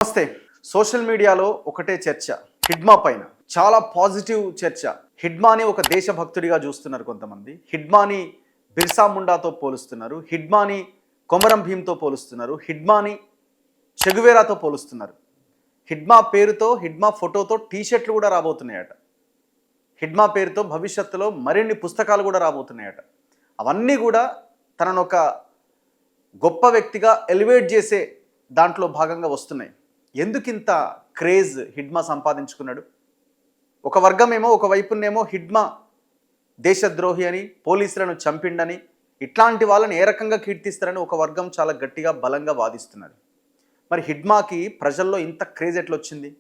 నమస్తే. సోషల్ మీడియాలో ఒకటే చర్చ హిడ్మా పైన. చాలా పాజిటివ్ చర్చ. హిడ్మాని ఒక దేశభక్తుడిగా చూస్తున్నారు కొంతమంది. హిడ్మాని బిర్సా ముండాతో పోలుస్తున్నారు. హిడ్మాని కొమరం భీమ్తో పోలుస్తున్నారు. హిడ్మాని చెగువేరాతో పోలుస్తున్నారు. హిడ్మా పేరుతో, హిడ్మా ఫోటోతో టీషర్ట్లు కూడా రాబోతున్నాయట. హిడ్మా పేరుతో భవిష్యత్తులో మరిన్ని పుస్తకాలు కూడా రాబోతున్నాయట. అవన్నీ కూడా తనను ఒక గొప్ప వ్యక్తిగా ఎలివేట్ చేసే దాంట్లో భాగంగా వస్తున్నాయి. ఎందుకింత క్రేజ్ హిడ్మా సంపాదించుకున్నాడు? ఒక వర్గమేమో, ఒకవైపునేమో హిడ్మా దేశద్రోహి అని, పోలీసులను చంపిండని, ఇట్లాంటి వాళ్ళని ఏ రకంగా కీర్తిస్తారని ఒక వర్గం చాలా గట్టిగా బలంగా వాదిస్తున్నారు. మరి హిడ్మాకి ప్రజల్లో ఇంత క్రేజ్ ఎట్లొచ్చింది?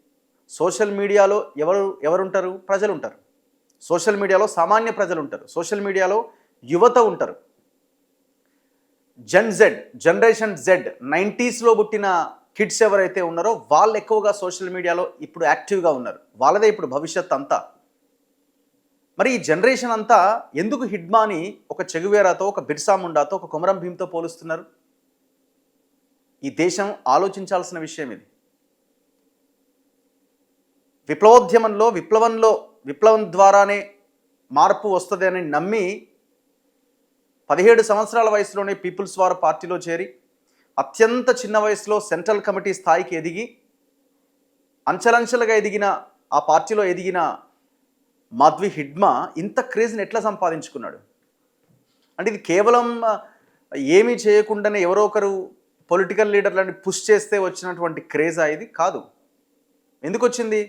సోషల్ మీడియాలో ఎవరుంటారు? ప్రజలు ఉంటారు. సోషల్ మీడియాలో సామాన్య ప్రజలు ఉంటారు. సోషల్ మీడియాలో యువత ఉంటారు. జనరేషన్ జెడ్ 90స్లో పుట్టిన కిడ్స్ ఎవరైతే ఉన్నారో వాళ్ళు ఎక్కువగా సోషల్ మీడియాలో ఇప్పుడు యాక్టివ్గా ఉన్నారు. వాళ్ళదే ఇప్పుడు భవిష్యత్ అంతా. మరి ఈ జనరేషన్ అంతా ఎందుకు హిడ్మాని ఒక చెగువేరాతో, ఒక బిర్సా ముండాతో, ఒక కొమరం భీమ్తో పోలుస్తున్నారు? ఈ దేశం ఆలోచించాల్సిన విషయం ఇది. విప్లవం ద్వారానే మార్పు వస్తుంది అని నమ్మి 17 సంవత్సరాల వయసులోనే పీపుల్స్ వార్ పార్టీలో చేరి అత్యంత చిన్న వయసులో సెంట్రల్ కమిటీ స్థాయికి ఎదిగి అంచెలంచెలుగా ఎదిగిన ఆ పార్టీలో ఎదిగిన మాధవి హిడ్మా ఇంత క్రేజ్ని ఎట్లా సంపాదించుకున్నాడు? అంటే ఇది కేవలం ఏమీ చేయకుండానే ఎవరో ఒకరు పొలిటికల్ లీడర్లని పుష్ చేస్తే వచ్చినటువంటి క్రేజా? ఇది కాదు. ఎందుకు వచ్చింది?